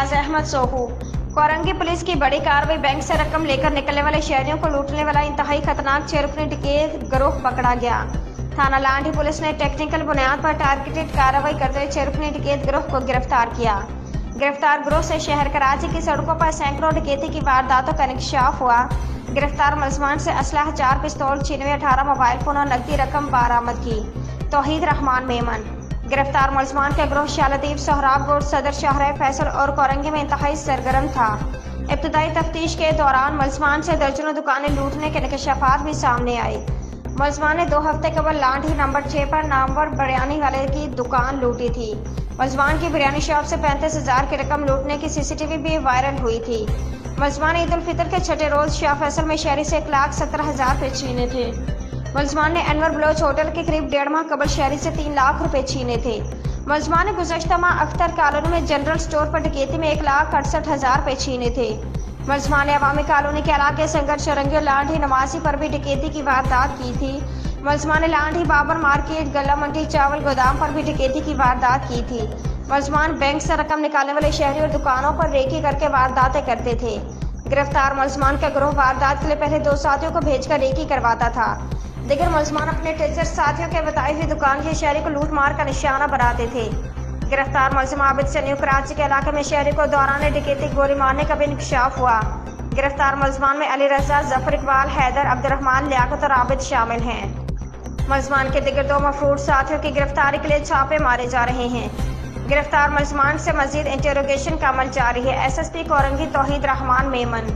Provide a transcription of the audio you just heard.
नियाज Ahmad सोहू। Korangi police की बड़ी कार्रवाई। बैंक से रकम लेकर निकलने वाले शहरियों को लूटने वाला इंतहाई खतरनाक 6 रुपये डकैत गिरोह पकड़ा गया। थाना लांठी पुलिस ने टेक्निकल बुनियाद पर टारगेटेड कार्रवाई करते हुए 6 रुपये डकैत गिरोह को गिरफ्तार किया। गिरफ्तार गिरोह से शहर कराची की सड़कों पर सैकड़ों डकैती की वारदातों का इंकशाफ हुआ। गिरफ्तार मुलजमान से असलहा 4 पिस्तौल, 18 मोबाइल फोन और नकदी रकम बरामद की। तौहीद रहमान मेमन। गिरफ्तार मुलजमान का गिरोह शाहलतीफ, सोहराब रोड, सदर शाहराह फैसल और कोरंगी में इंतहाई सरगर्म था। इब्तदाई तफ्तीश के दौरान मुलजमान से दर्जनों दुकानें लूटने के इंकशाफात भी सामने आए। मुलजमान ने 2 हफ्ते कबल लांठी नंबर 6 पर नामवर बिरयानी वाले की दुकान लूटी थी। मुलजमान की बिरयानी शॉप से 35,000 की रकम लूटने की CCTV भी वायरल हुई थी। मुलजमान ईद उल फितर के छठे रोज शाह फैसल में शहरी से 1,17,000 रुपये छीने थे। मुलजमान ने अनवर बलोच होटल के करीब 1.5 माह कबल शहरी से 3 लाख रुपए छीने थे। मुलजमान ने गुज़श्ता माह अख्तर कॉलोनी में जनरल स्टोर पर डकैती में 1,68,000 रुपये छीने थे। मुलजमान ने अवामी कॉलोनी के इलाके संगर चौरंगी और लांठी नवासी पर भी डकैती की वारदात की थी। मुलजमान ने लांठी बाबर मार्केट, गला मंडी, चावल गोदाम पर भी डकैती की वारदात की थी। मुलजमान बैंक से रकम निकालने वाले शहरी और दुकानों पर रेकी करके वारदातें करते थे। गिरफ्तार मुलजमान का गिरोह वारदात के लिए पहले 2 साथियों को भेजकर रेकी करवाता था। दिगर मुलजमान अपने टीचर साथियों के बताई हुई दुकान के शहरी को लूट मार का निशाना बनाते थे। गिरफ्तार मुलजिम आबिद से न्यू कराची के इलाके में शहरी को दौरान डकैती गोली मारने का भी इंकशाफ हुआ। गिरफ्तार मुलजमान में अली रजा, जफर इकबाल, हैदर, अब्दुर्रहमान, लियाकत और आबिद शामिल हैं। मुलजमान के दिगर 2 मफरूर साथियों की गिरफ्तारी के लिए छापे मारे जा रहे हैं। गिरफ्तार मुलजमान से मजीद इंटेरोगेशन का अमल जारी है। SSP कोरंगी तौहीद रहमान मेमन।